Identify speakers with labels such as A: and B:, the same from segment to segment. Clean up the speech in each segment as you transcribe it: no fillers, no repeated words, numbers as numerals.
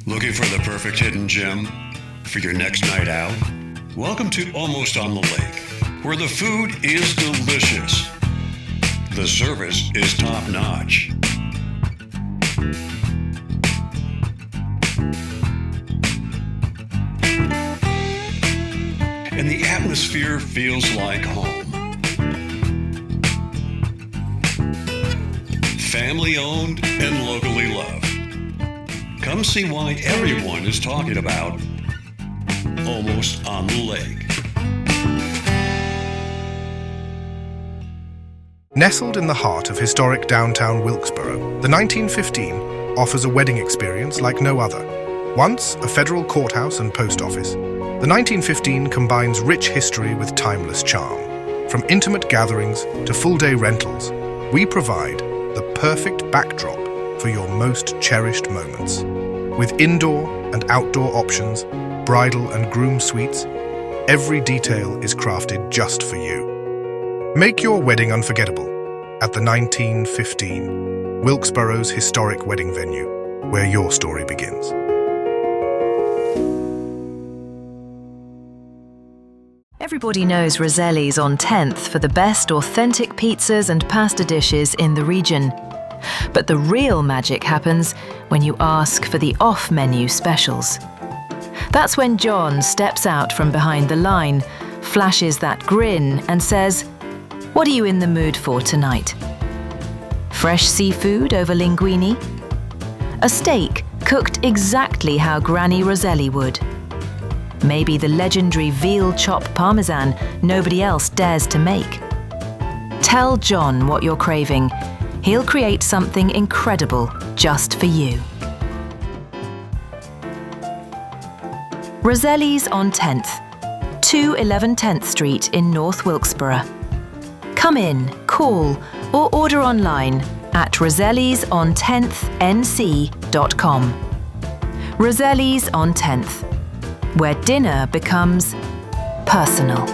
A: Looking for the perfect hidden gem for your next night out? Welcome to Almost on the Lake, where the food is delicious. The service is top-notch. And the atmosphere feels like home. Family owned and locally loved. Come see why everyone is talking about Almost on the Lake.
B: Nestled in the heart of historic downtown Wilkesboro, the 1915 offers a wedding experience like no other. Once a federal courthouse and post office, the 1915 combines rich history with timeless charm. From intimate gatherings to full-day rentals, we provide the perfect backdrop for your most cherished moments. With indoor and outdoor options, bridal and groom suites, every detail is crafted just for you. Make your wedding unforgettable at the 1915, Wilkesboro's historic wedding venue, where your story begins.
C: Everybody knows Roselli's on 10th for the best authentic pizzas and pasta dishes in the region. But the real magic happens when you ask for the off-menu specials. That's when John steps out from behind the line, flashes that grin and says, "What are you in the mood for tonight? Fresh seafood over linguine? A steak cooked exactly how Granny Roselli would? Maybe the legendary veal chop parmesan nobody else dares to make? Tell John what you're craving. He'll create something incredible just for you." Roselli's on 10th, 211 10th Street in North Wilkesboro. Come in, call, or order online at rosellison10thnc.com. Roselli's on 10th, where dinner becomes personal.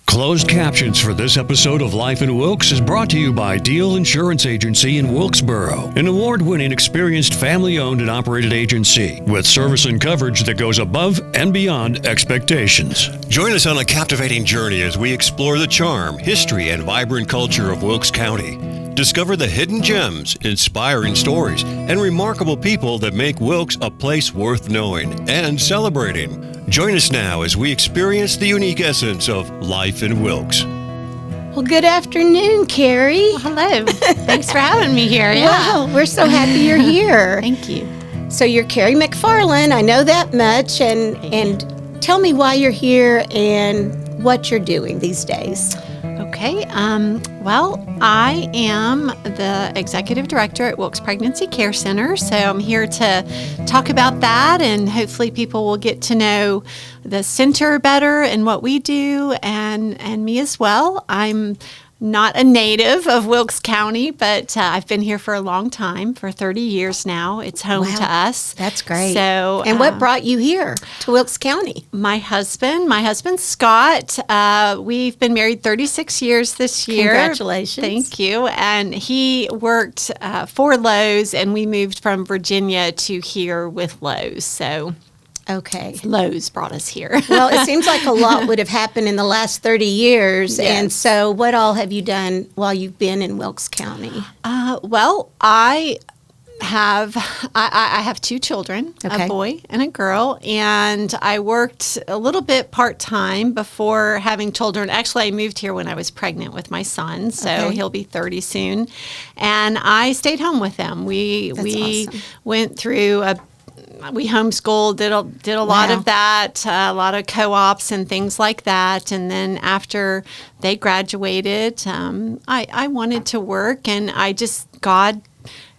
A: Closed captions for this episode of Life in Wilkes is brought to you by Deal Insurance Agency in Wilkesboro, an award-winning, experienced, family-owned and operated agency with service and coverage that goes above and beyond expectations. Join us on a captivating journey as we explore the charm, history, and vibrant culture of Wilkes County. Discover the hidden gems, inspiring stories, and remarkable people that make Wilkes a place worth knowing and celebrating. Join us now as we experience the unique essence of life in Wilkes.
D: Well, good afternoon, Carrie.
E: Well, hello. Thanks for having me here. Yeah.
D: Wow, we're so happy you're here.
E: Thank you.
D: So you're Karey Macfarland, I know that much, and tell me why you're here and what you're doing these days.
E: Okay. Well, I am the executive director at Wilkes Pregnancy Care Center, so I'm here to talk about that, and hopefully people will get to know the center better and what we do, and me as well. I'm not a native of Wilkes County, but I've been here for a long time, for 30 years now. It's home to us.
D: That's great.
E: So,
D: and what brought you here to Wilkes County?
E: My husband Scott. We've been married 36 years this year.
D: Congratulations.
E: Thank you. And he worked for Lowe's, and we moved from Virginia to here with Lowe's. So
D: Okay.
E: Lowe's brought us here.
D: Well, it seems like a lot would have happened in the last 30 years.
E: Yes.
D: And so what all have you done while you've been in Wilkes County?
E: Well, I have two children,
D: Okay.
E: a boy and a girl, and I worked a little bit part-time before having children. Actually, I moved here when I was pregnant with my son, so
D: Okay.
E: he'll be 30 soon, and I stayed home with him. We
D: awesome.
E: went through we homeschooled, did a lot
D: Wow.
E: of that, a lot of co-ops and things like that. And then after they graduated, I wanted to work, and God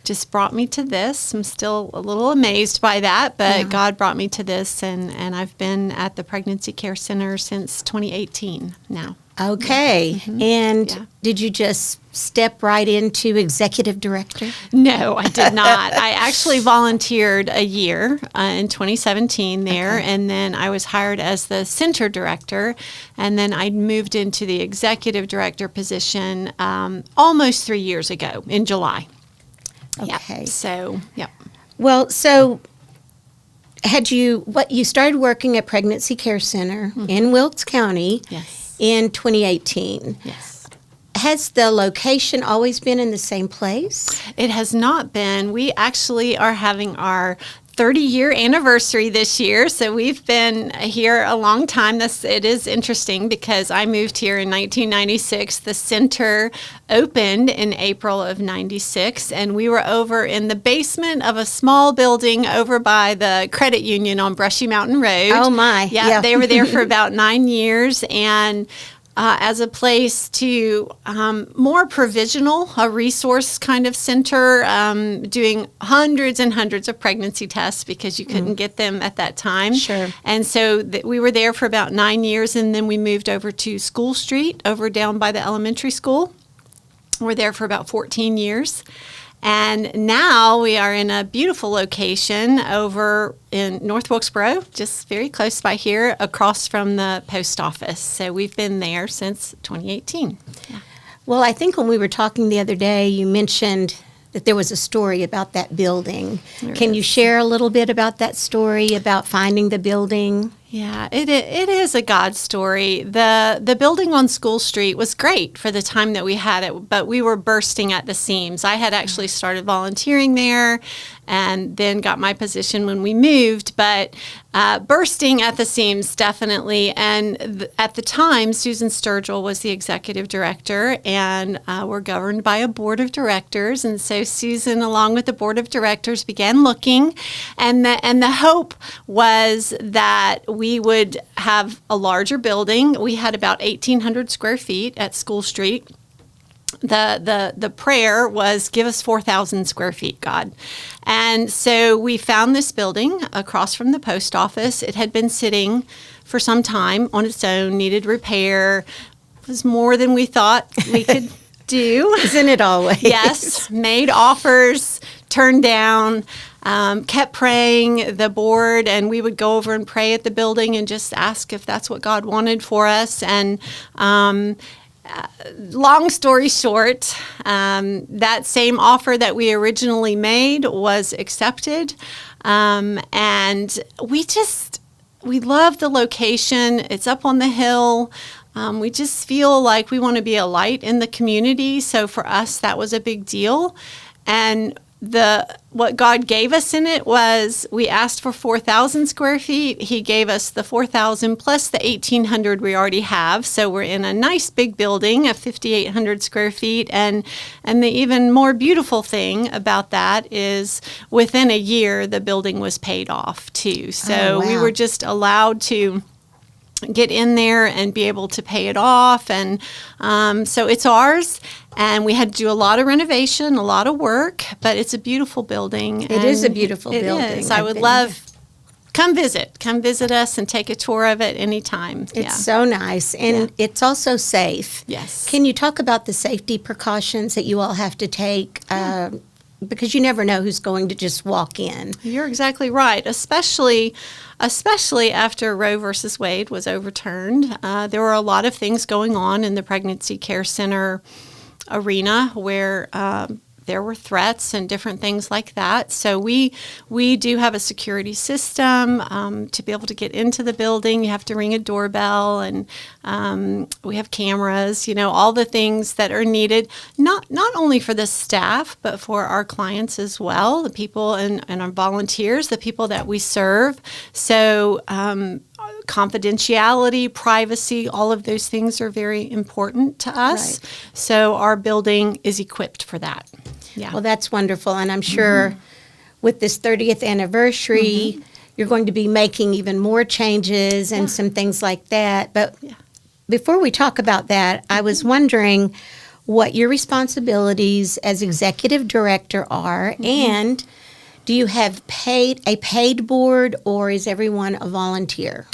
E: just brought me to this. I'm still a little amazed by that, but God brought me to this, and I've been at the Pregnancy Care Center since 2018 now.
D: Okay. And
E: Yeah.
D: did you just step right into executive director?
E: No, I did not. I actually volunteered a year in 2017 there, and then I was hired as the center director, and then I moved into the executive director position almost 3 years ago in July.
D: Okay.
E: Yep. So, yep.
D: Well, so you started working at Pregnancy Care Center in Wilkes County
E: Yes.
D: in 2018.
E: Yes.
D: Has the location always been in the same place?
E: It has not been. We actually are having our 30-year anniversary this year, so we've been here a long time. It is interesting because I moved here in 1996. The center opened in April of 96, and we were over in the basement of a small building over by the credit union on Brushy Mountain Road.
D: Oh, my.
E: Yeah, they were there for about 9 years, and as a place to more provisional, a resource kind of center, doing hundreds and hundreds of pregnancy tests because you couldn't get them at that time.
D: Sure.
E: And so we were there for about 9 years, and then we moved over to School Street, over down by the elementary school. We're there for about 14 years. And now we are in a beautiful location over in North Wilkesboro, just very close by here, across from the post office. So we've been there since 2018. Yeah.
D: Well, I think when we were talking the other day, you mentioned that there was a story about that building. Can you share a little bit about that story, about finding the building?
E: Yeah, it is a God story. The building on School Street was great for the time that we had it, but we were bursting at the seams. I had actually started volunteering there and then got my position when we moved, but bursting at the seams, definitely. And at the time, Susan Sturgill was the executive director, and we're governed by a board of directors. And so Susan, along with the board of directors, began looking, and the hope was that we would have a larger building. We had about 1,800 square feet at School Street. The prayer was, give us 4,000 square feet, God. And so we found this building across from the post office. It had been sitting for some time on its own, needed repair. It was more than we thought we could do.
D: Isn't it always?
E: Yes, made offers, turned down, kept praying the board, and we would go over and pray at the building and just ask if that's what God wanted for us. And long story short, that same offer that we originally made was accepted. And we love the location. It's up on the hill. We just feel like we want to be a light in the community. So for us, that was a big deal. And what God gave us in it was, we asked for 4,000 square feet. He gave us the 4,000 plus the 1,800 we already have. So we're in a nice big building of 5,800 square feet. And the even more beautiful thing about that is within a year, the building was paid off too. So we were just allowed to get in there and be able to pay it off. And so it's ours. And we had to do a lot of renovation, a lot of work, but it's a beautiful building.
D: It is a beautiful building.
E: It is. I would love, come visit us and take a tour of it anytime.
D: It's so nice. And it's also safe.
E: Yes.
D: Can you talk about the safety precautions that you all have to take? Because you never know who's going to just walk in.
E: You're exactly right, especially after Roe versus Wade was overturned. There were a lot of things going on in the Pregnancy Care Center arena where there were threats and different things like that. So we do have a security system to be able to get into the building. You have to ring a doorbell, and we have cameras, all the things that are needed, not only for the staff, but for our clients as well, the people and our volunteers, the people that we serve. So confidentiality, privacy, all of those things are very important to us.
D: Right.
E: So our building is equipped for that. Yeah.
D: Well, that's wonderful. And I'm sure with this 30th anniversary, you're going to be making even more changes and some things like that. But before we talk about that, I was wondering what your responsibilities as executive director are, and do you have a paid board, or is everyone a volunteer?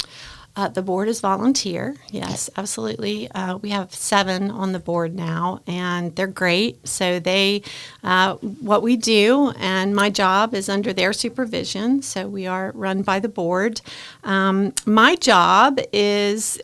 E: The board is volunteer. Yes, absolutely. We have 7 on the board now, and they're great. So what we do, and my job is under their supervision. So we are run by the board. My job is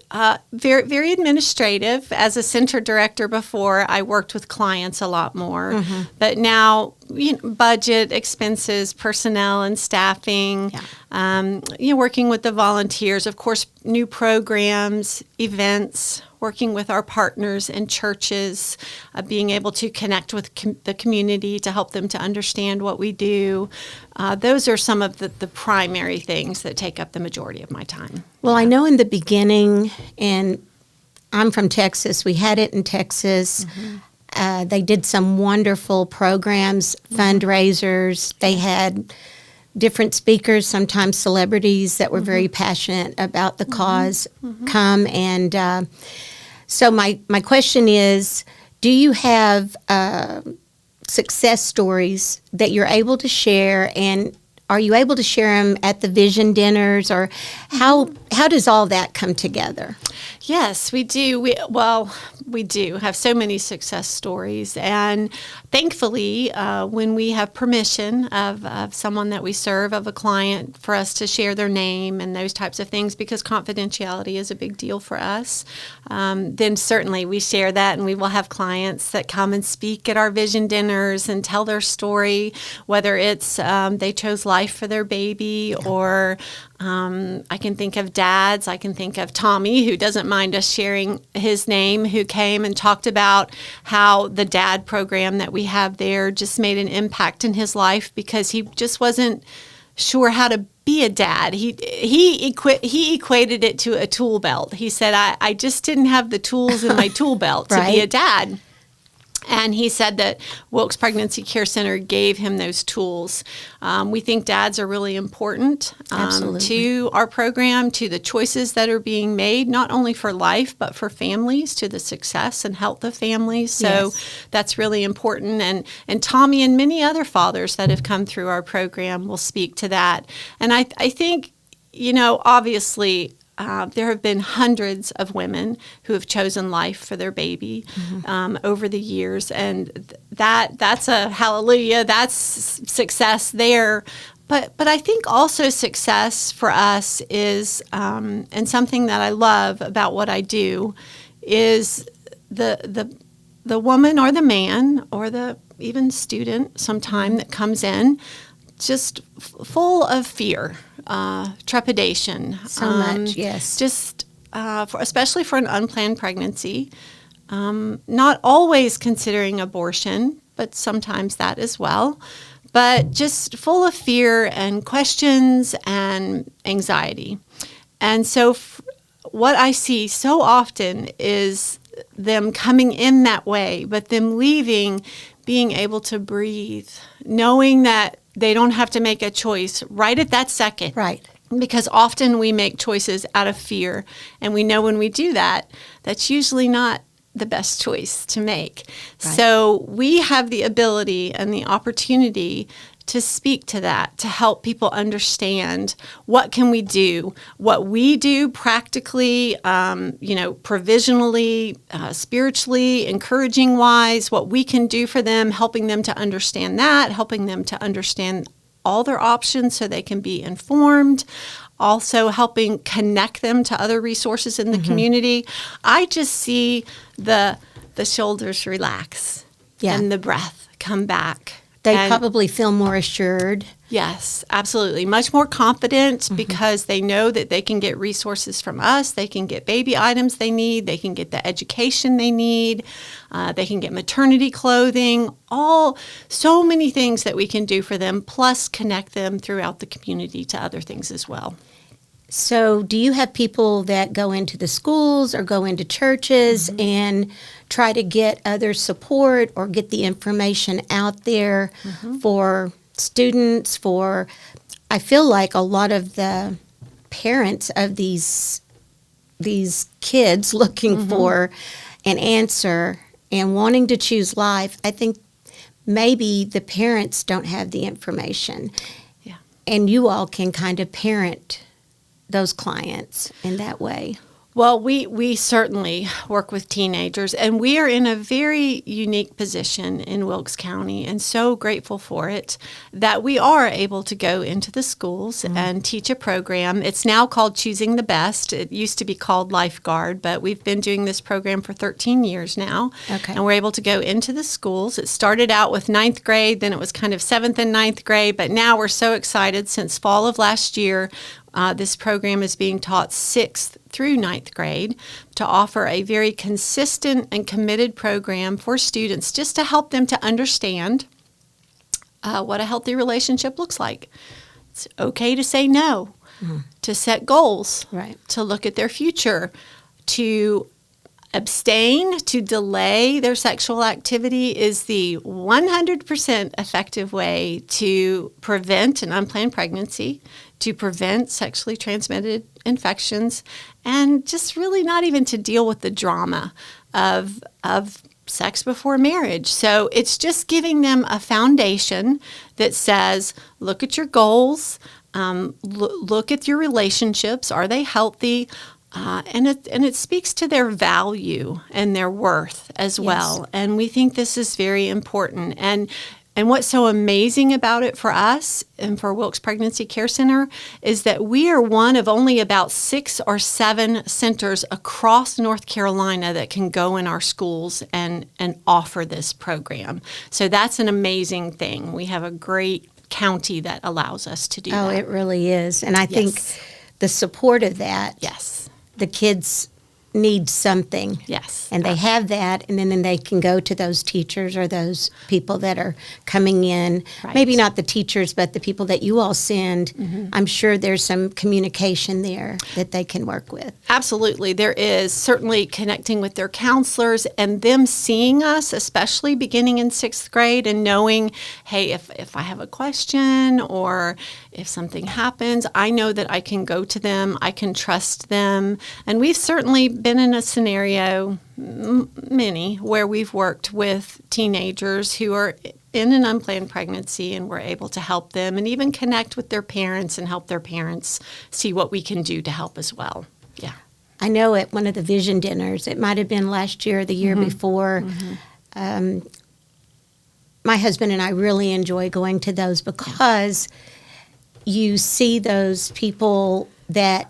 E: very, very administrative. As a center director before, I worked with clients a lot more. But now, budget, expenses, personnel, and staffing. Working with the volunteers, of course, new programs, events, working with our partners in churches, being able to connect with the community to help them to understand what we do. Those are some of the primary things that take up the majority of my time.
D: Well, I know in the beginning, and I'm from Texas, we had it in Texas. They did some wonderful programs, fundraisers. They had different speakers, sometimes celebrities that were very passionate about the cause come. And so my question is, do you have success stories that you're able to share, and are you able to share them at the vision dinners, or how does all that come together?
E: Yes, we do. We do have so many success stories, and thankfully, when we have permission of someone that we serve, of a client, for us to share their name and those types of things, because confidentiality is a big deal for us, then certainly we share that, and we will have clients that come and speak at our vision dinners and tell their story, whether it's they chose life for their baby, or I can think of dads. I can think of Tommy, who doesn't mind us sharing his name, who came and talked about how the dad program that we have there just made an impact in his life, because he just wasn't sure how to be a dad. He equated it to a tool belt. He said, I just didn't have the tools in my tool belt to be a dad. And he said that Wilkes Pregnancy Care Center gave him those tools. We think dads are really important to our program, to the choices that are being made, not only for life, but for families, to the success and health of families. So that's really important. And Tommy and many other fathers that have come through our program will speak to that. And I think, obviously, there have been hundreds of women who have chosen life for their baby over the years, and that's a hallelujah. That's success there. But I think also success for us is, and something that I love about what I do, is the woman or the man or the even student sometime that comes in just full of fear. Trepidation.
D: So much, yes.
E: Just especially for an unplanned pregnancy, not always considering abortion, but sometimes that as well, but just full of fear and questions and anxiety. And so what I see so often is them coming in that way, but them leaving, being able to breathe, knowing that they don't have to make a choice right at that second.
D: Right.
E: Because often we make choices out of fear, and we know when we do that, that's usually not the best choice to make. Right. So we have the ability and the opportunity to speak to that, to help people understand what can we do, what we do practically, provisionally, spiritually, encouraging wise, what we can do for them, helping them to understand that, helping them to understand all their options so they can be informed, also helping connect them to other resources in the community. I just see the shoulders relax and the breath come back.
D: They probably feel more assured.
E: Yes, absolutely. Much more confident because they know that they can get resources from us. They can get baby items they need. They can get the education they need. They can get maternity clothing. So many things that we can do for them, plus connect them throughout the community to other things as well.
D: So do you have people that go into the schools or go into churches and try to get other support or get the information out there for students, I feel like a lot of the parents of these kids looking for an answer and wanting to choose life, I think maybe the parents don't have the information. Yeah. And you all can kind of parent those clients in that way?
E: Well, we certainly work with teenagers, and we are in a very unique position in Wilkes County, and so grateful for it, that we are able to go into the schools and teach a program. It's now called Choosing the Best. It used to be called Lifeguard, but we've been doing this program for 13 years now.
D: Okay.
E: And we're able to go into the schools. It started out with 9th grade, then it was kind of 7th and 9th grade, but now we're so excited since fall of last year. This program is being taught 6th through 9th grade to offer a very consistent and committed program for students just to help them to understand what a healthy relationship looks like. It's okay to say no, to set goals,
D: Right.
E: to look at their future, to abstain, to delay their sexual activity is the 100% effective way to prevent an unplanned pregnancy, to prevent sexually transmitted infections, and just really not even to deal with the drama of sex before marriage. So it's just giving them a foundation that says, look at your goals, look at your relationships. Are they healthy? And it speaks to their value and their worth as well. And we think this is very important. And what's so amazing about it for us and for Wilkes Pregnancy Care Center is that we are one of only about 6 or 7 centers across North Carolina that can go in our schools and offer this program. So that's an amazing thing. We have a great county that allows us to do
D: Oh,
E: that.
D: it really is. And I think the support of that,
E: Yes.
D: the kids need something.
E: Yes.
D: And they have that, and then they can go to those teachers or those people that are coming in.
E: Right.
D: Maybe not the teachers, but the people that you all send. I'm sure there's some communication there that they can work with.
E: Absolutely. There is certainly connecting with their counselors and them seeing us, especially beginning in 6th grade and knowing, hey, if I have a question or if something happens, I know that I can go to them, I can trust them. And we've certainly been in a scenario, many, where we've worked with teenagers who are in an unplanned pregnancy, and we're able to help them and even connect with their parents and help their parents see what we can do to help as well. Yeah.
D: I know at one of the vision dinners, it might have been last year or the year before, my husband and I really enjoy going to those because you see those people that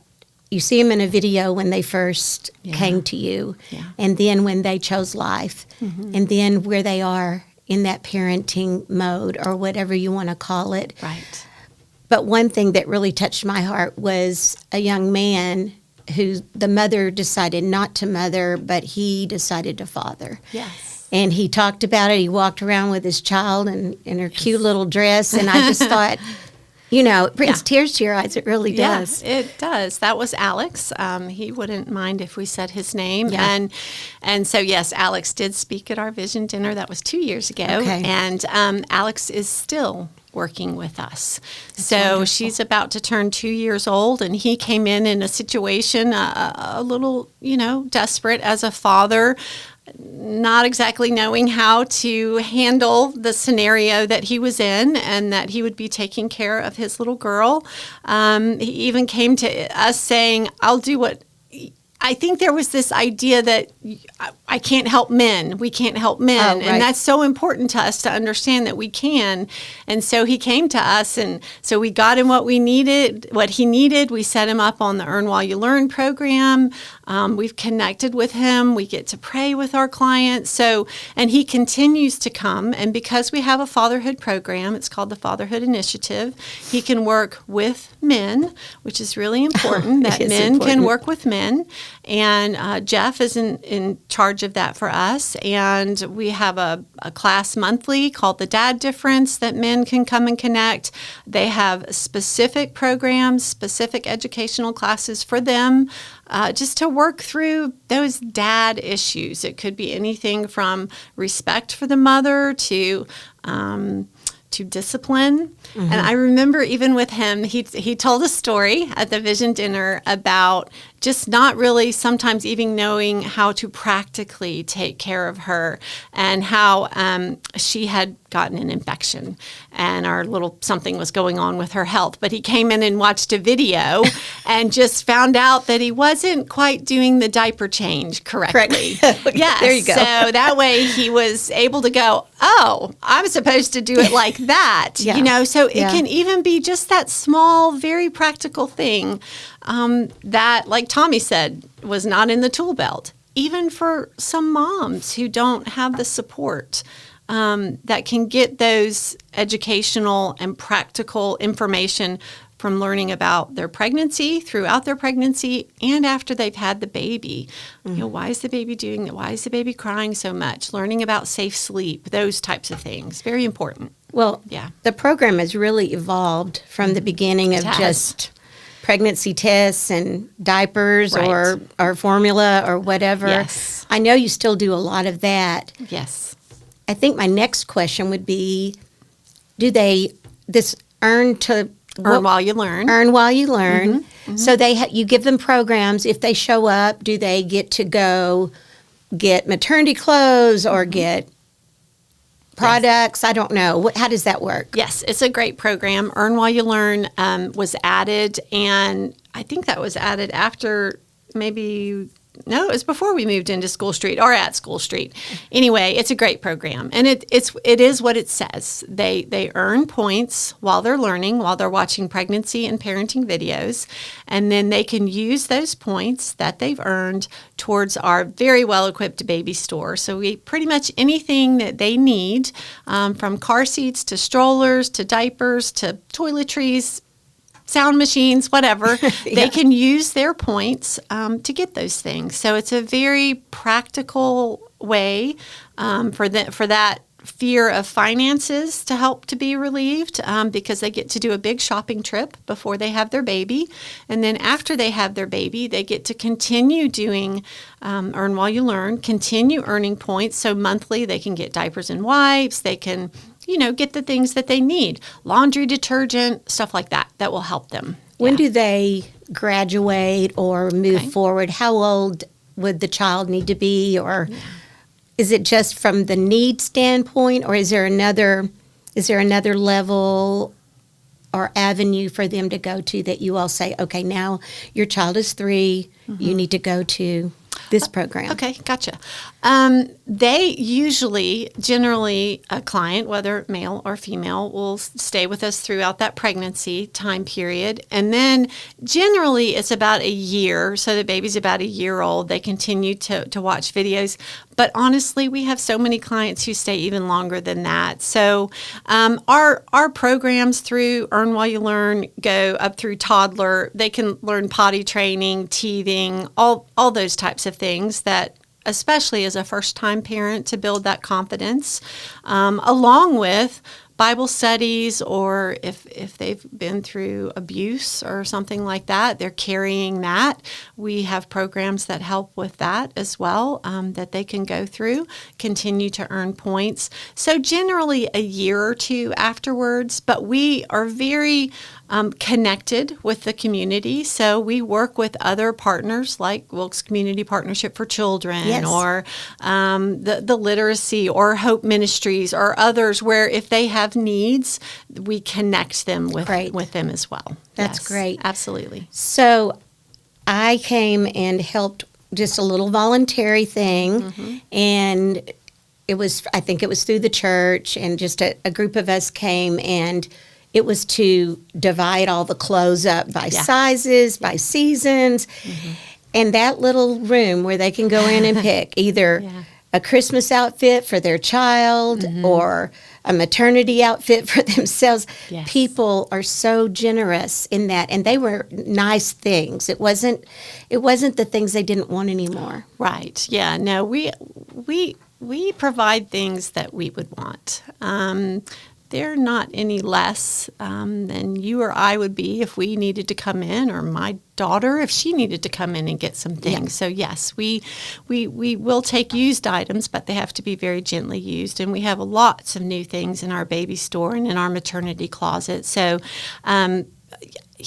D: you see them in a video when they first came to you, and then when they chose life, and then where they are in that parenting mode or whatever you want to call it.
E: Right.
D: But one thing that really touched my heart was a young man who the mother decided not to mother, but he decided to father.
E: Yes.
D: And he talked about it. He walked around with his child in her cute little dress, and I just thought, it brings tears to your eyes. It really does.
E: Yes, it does. That was Alex. He wouldn't mind if we said his name.
D: Yeah.
E: And so, yes, Alex did speak at our vision dinner. That was 2 years ago.
D: Okay.
E: And Alex is still working with us. So
D: wonderful.
E: she's about to turn 2 years old, and he came in a situation a little, desperate as a father, not exactly knowing how to handle the scenario that he was in and that he would be taking care of his little girl. He even came to us saying, I'll do what... I think there was this idea that I can't help men. We can't help men.
D: Oh, right.
E: And that's so important to us to understand that we can. And so he came to us, and so we got him what he needed. We set him up on the Earn While You Learn program. We've connected with him. We get to pray with our clients. And he continues to come. And because we have a fatherhood program, it's called the Fatherhood Initiative, he can work with men, which is really important, that
D: It is
E: men
D: important.
E: can work with men. And Jeff is in charge of that for us. And we have a class monthly called The Dad Difference that men can come and connect. They have specific programs, specific educational classes for them, just to work through those dad issues. It could be anything from respect for the mother to discipline. And I remember even with him, he told a story at the vision dinner about just not really sometimes even knowing how to practically take care of her, and how she had gotten an infection and our little something was going on with her health. But he came in and watched a video and just found out that he wasn't quite doing the diaper change correctly.
D: Yeah, there you go.
E: So that way he was able to go, oh, I'm supposed to do it like that. So it can even be just that small, very practical thing that, like Tommy said, was not in the tool belt. Even for some moms who don't have the support that can get those educational and practical information from learning about their pregnancy, throughout their pregnancy, and after they've had the baby. Why is the baby doing that? Why is the baby crying so much? Learning about safe sleep, those types of things. Very important.
D: Well, the program has really evolved from the beginning of just pregnancy tests and diapers or formula or whatever.
E: Yes.
D: I know you still do a lot of that.
E: Yes.
D: I think my next question would be, do they earn while you learn? Earn while you learn. So you give them programs. If they show up, do they get to go get maternity clothes or get products? I don't know. How does that work?
E: Yes, it's a great program. Earn While You Learn was added, and I think that was added after it was before we moved into School Street or at School Street. Anyway, it's a great program, and it is what it says. They earn points while they're learning, while they're watching pregnancy and parenting videos, and then they can use those points that they've earned towards our very well-equipped baby store. So we pretty much anything that they need, from car seats to strollers to diapers to toiletries, sound machines, whatever, they can use their points to get those things. So it's a very practical way for that fear of finances to help to be relieved, because they get to do a big shopping trip before they have their baby. And then after they have their baby, they get to continue doing Earn While You Learn, continue earning points. So monthly they can get diapers and wipes. They can get the things that they need, laundry detergent, stuff like that will help them.
D: When do they graduate or move forward? How old would the child need to be? Or is it just from the need standpoint, or is there another level or avenue for them to go to that you all say, okay, now your child is 3, you need to go to this program?
E: Okay, gotcha. They generally, a client, whether male or female, will stay with us throughout that pregnancy time period. And then generally it's about a year. So the baby's about a year old. They continue to watch videos. But honestly, we have so many clients who stay even longer than that. So our programs through Earn While You Learn go up through toddler. They can learn potty training, teething, all those types of things that, especially as a first-time parent, to build that confidence, along with Bible studies, or if they've been through abuse or something like that, they're carrying that. We have programs that help with that as well, that they can go through, continue to earn points. So generally a year or two afterwards, but we are very connected with the community. So we work with other partners like Wilkes Community Partnership for Children, or the Literacy or Hope Ministries or others, where if they have needs, we connect them with them as well.
D: That's great.
E: Absolutely.
D: So I came and helped just a little voluntary thing, and I think it was through the church, and just a group of us came, and it was to divide all the clothes up by sizes, by seasons, and that little room where they can go in and pick either a Christmas outfit for their child or a maternity outfit for themselves.
E: Yes.
D: People are so generous in that, and they were nice things. It wasn't the things they didn't want anymore.
E: Right. Yeah. No, we provide things that we would want. They're not any less than you or I would be if we needed to come in, or my daughter if she needed to come in and get some things. So yes, we will take used items, but they have to be very gently used. And we have lots of new things in our baby store and in our maternity closet. So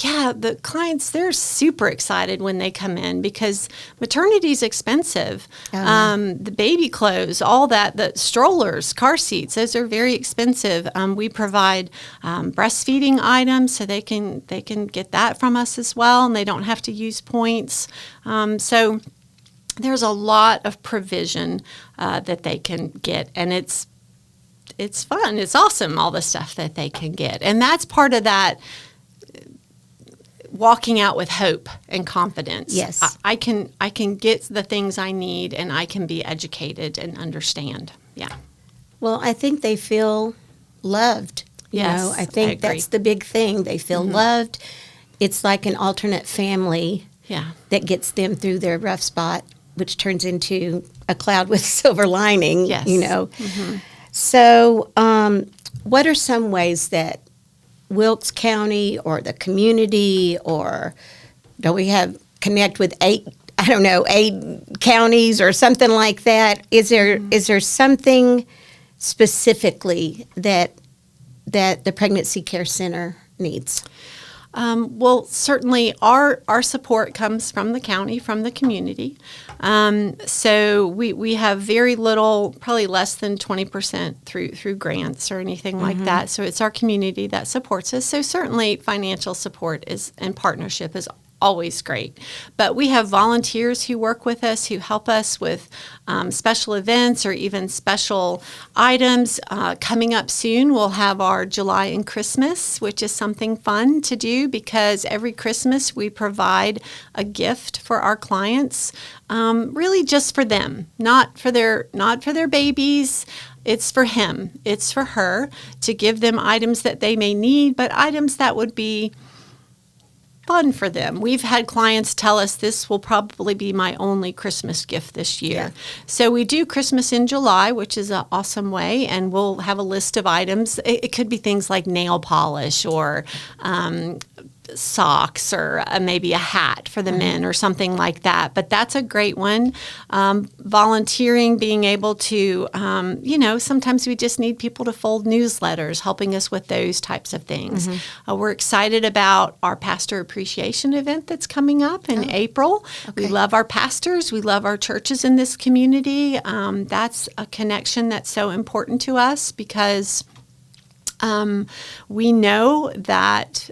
E: yeah, the clients, they're super excited when they come in because maternity is expensive. The baby clothes, all that, the strollers, car seats, those are very expensive. We provide breastfeeding items so they can get that from us as well, and they don't have to use points. So there's a lot of provision that they can get, and it's fun. It's awesome, all the stuff that they can get. And that's part of that walking out with hope and confidence.
D: Yes.
E: I can get the things I need, and I can be educated and understand. Yeah.
D: Well, I think they feel loved.
E: Yes,
D: I think
E: I agree.
D: that's the big thing. They feel loved. It's like an alternate family that gets them through their rough spot, which turns into a cloud with silver lining,
E: Yes.
D: So what are some ways that Wilkes County or the community, or don't we have connect with eight counties or something like that? Is there something specifically that the Pregnancy Care Center needs?
E: Well, certainly our support comes from the county, from the community. So we have very little, probably less than 20% through grants or anything like that. So it's our community that supports us. So certainly financial support and partnership is always great. But we have volunteers who work with us, who help us with special events or even special items. Coming up soon, we'll have our July and Christmas, which is something fun to do because every Christmas we provide a gift for our clients, really just for them, not for their babies. It's for him, it's for her, to give them items that they may need, but items that would be fun for them. We've had clients tell us this will probably be my only Christmas gift this year. Yeah. So we do Christmas in July, which is an awesome way, and we'll have a list of items. It could be things like nail polish or socks or maybe a hat for the men or something like that. But that's a great one. Volunteering, being able to, sometimes we just need people to fold newsletters, helping us with those types of things. We're excited about our pastor appreciation event that's coming up in April. Okay. We love our pastors. We love our churches in this community. That's a connection that's so important to us because we know that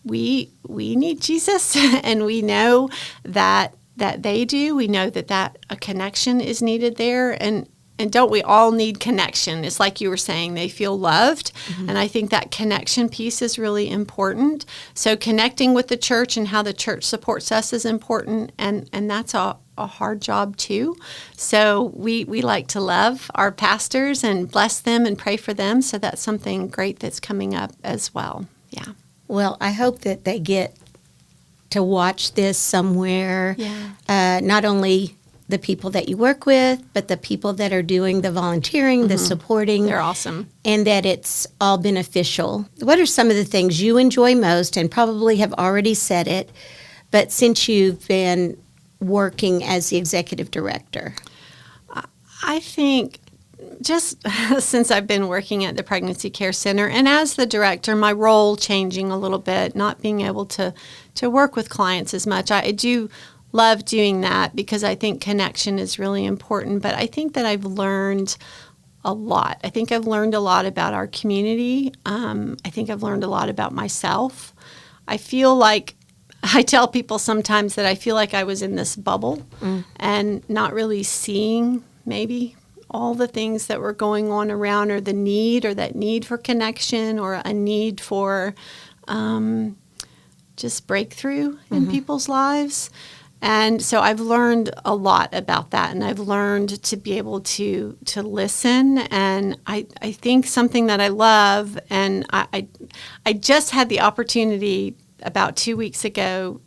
E: we need Jesus, and we know that they do. We know that a connection is needed there, and don't we all need connection? It's like you were saying, they feel loved, and I think that connection piece is really important. So connecting with the church and how the church supports us is important, and that's a hard job too. So we like to love our pastors and bless them and pray for them. So that's something great that's coming up as well. Yeah.
D: Well, I hope that they get to watch this somewhere. Yeah. Not only the people that you work with, but the people that are doing the volunteering, the supporting.
E: They're awesome.
D: And that it's all beneficial. What are some of the things you enjoy most, and probably have already said it, but since you've been working as the executive director?
E: I think just since I've been working at the Pregnancy Care Center and as the director, my role changing a little bit, not being able to work with clients as much. I do love doing that because I think connection is really important. But I think that I've learned a lot. I think I've learned a lot about our community. I think I've learned a lot about myself. I feel like I tell people sometimes that I feel like I was in this bubble and not really seeing maybe all the things that were going on around, or the need, or that need for connection, or a need for just breakthrough in people's lives. And so I've learned a lot about that, and I've learned to be able to listen. And I think something that I love, and I just had the opportunity about 2 weeks ago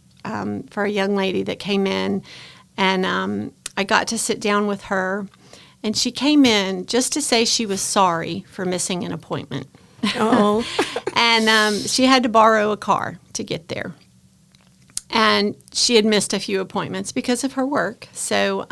E: for a young lady that came in, and I got to sit down with her. And she came in just to say she was sorry for missing an appointment. Oh. And she had to borrow a car to get there. And she had missed a few appointments because of her work. So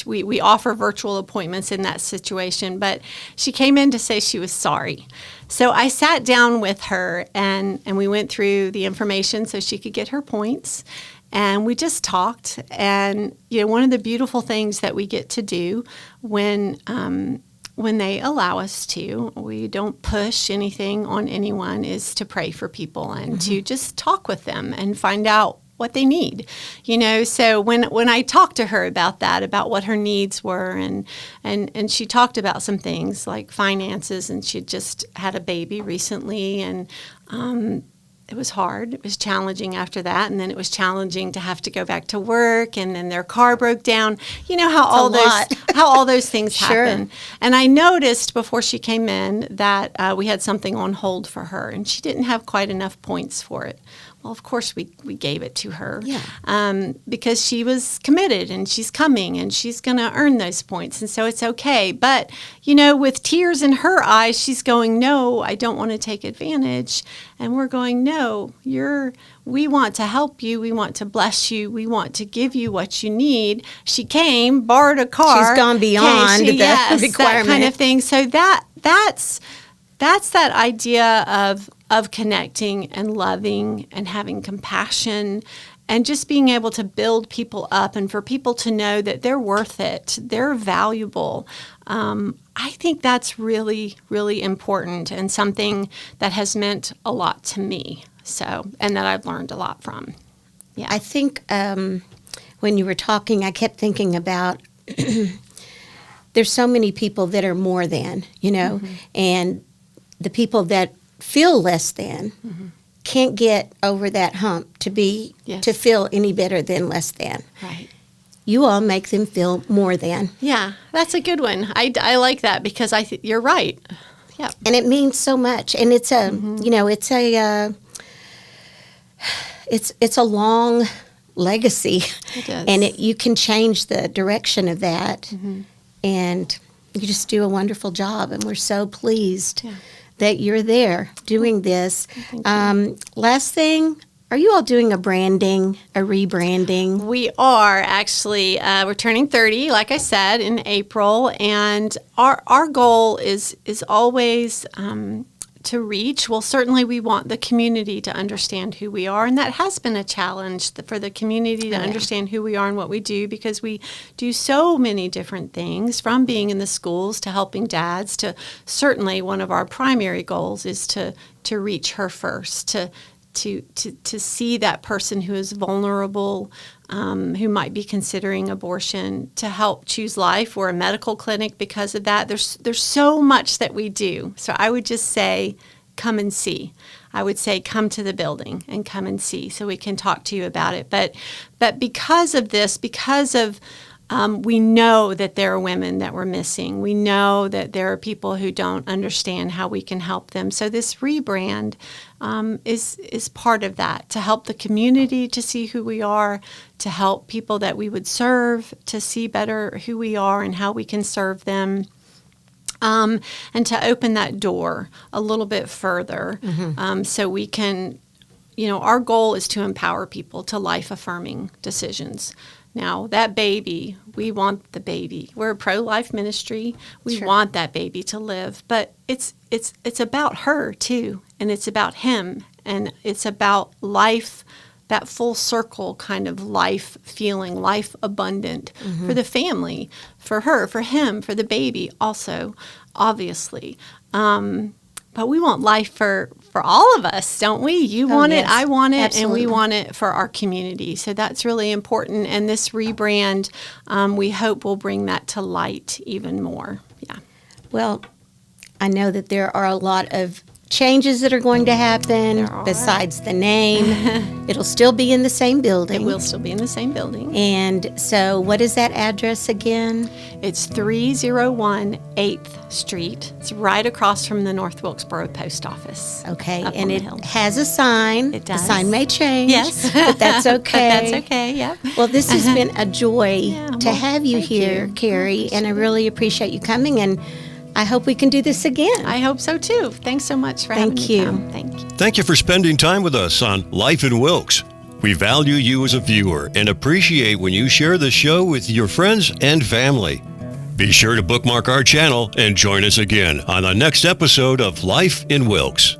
E: we offer virtual appointments in that situation. But she came in to say she was sorry. So I sat down with her and we went through the information so she could get her points. And we just talked. And, one of the beautiful things that we get to do when they allow us to, we don't push anything on anyone, is to pray for people and to just talk with them and find out what they need. So when I talked to her about that, about what her needs were, and she talked about some things like finances, and she just had a baby recently, and it was hard. It was challenging after that, and then it was challenging to have to go back to work, and then their car broke down. You know how all those things happen. And I noticed before she came in that we had something on hold for her, and she didn't have quite enough points for it. Well, of course, we gave it to her because she was committed and she's coming and she's going to earn those points. And so it's okay. But, with tears in her eyes, she's going, no, I don't want to take advantage. And we're going, no, we want to help you. We want to bless you. We want to give you what you need. She came, borrowed a car.
D: She's gone beyond the requirement.
E: That kind of thing. So that's that idea of connecting and loving and having compassion and just being able to build people up and for people to know that they're worth it, they're valuable. I think that's really, really important and something that has meant a lot to me. And that I've learned a lot from. Yeah.
D: I think when you were talking, I kept thinking about there's so many people that are more than, and the people that feel less than can't get over that hump to feel any better than less than.
E: Right.
D: You all make them feel more than.
E: Yeah, that's a good one. I like that because you're right. Yeah.
D: And it means so much. And it's a, it's a long legacy.
E: It is.
D: And you can change the direction of that. And you just do a wonderful job. And we're so pleased that you're there doing this. Last thing, are you all doing a rebranding?
E: We are actually. We're turning 30, like I said, in April, and our goal is always to reach. Well, certainly we want the community to understand who we are, and that has been a challenge for the community to understand who we are and what we do, because we do so many different things, from being in the schools to helping dads to certainly one of our primary goals is to reach her first, to see that person who is vulnerable, who might be considering abortion, to help choose life. We're a medical clinic because of that. There's so much that we do. So I would just say, come and see. I would say, come to the building and come and see so we can talk to you about it. But because of this, we know that there are women that we're missing. We know that there are people who don't understand how we can help them. So this rebrand is part of that, to help the community to see who we are, to help people that we would serve to see better who we are and how we can serve them. And to open that door a little bit further so we can, our goal is to empower people to life-affirming decisions. Now, that baby, we want the baby. We're a pro-life ministry. We want that baby to live. But it's about her, too, and it's about him, and it's about life, that full circle kind of life feeling, life abundant for the family, for her, for him, for the baby also, obviously. But we want life for all of us, don't we? You want it, I want it,
D: Absolutely.
E: And we want it for our community. So that's really important. And this rebrand, we hope will bring that to light even more. Yeah.
D: Well, I know that there are a lot of changes that are going to happen besides the name. It'll still be in the same building.
E: It will still be in the same building.
D: And so what is that address again?
E: It's 301 8th Street. It's right across from the North Wilkesboro Post Office.
D: Okay,
E: up
D: and
E: on
D: it
E: the hill.
D: has a sign.
E: It does.
D: The sign may change.
E: Yes.
D: But that's okay.
E: But that's okay, yeah.
D: Well, this has been a joy
E: Yeah,
D: to
E: well,
D: have you
E: thank
D: here,
E: you.
D: Carrie, and I really appreciate you coming, and I hope we can do this again.
E: I hope so too. Thanks so much for having
D: Thank
E: me
D: you.
E: come. Thank you.
A: Thank you for spending time with us on Life in Wilkes. We value you as a viewer and appreciate when you share the show with your friends and family. Be sure to bookmark our channel and join us again on the next episode of Life in Wilkes.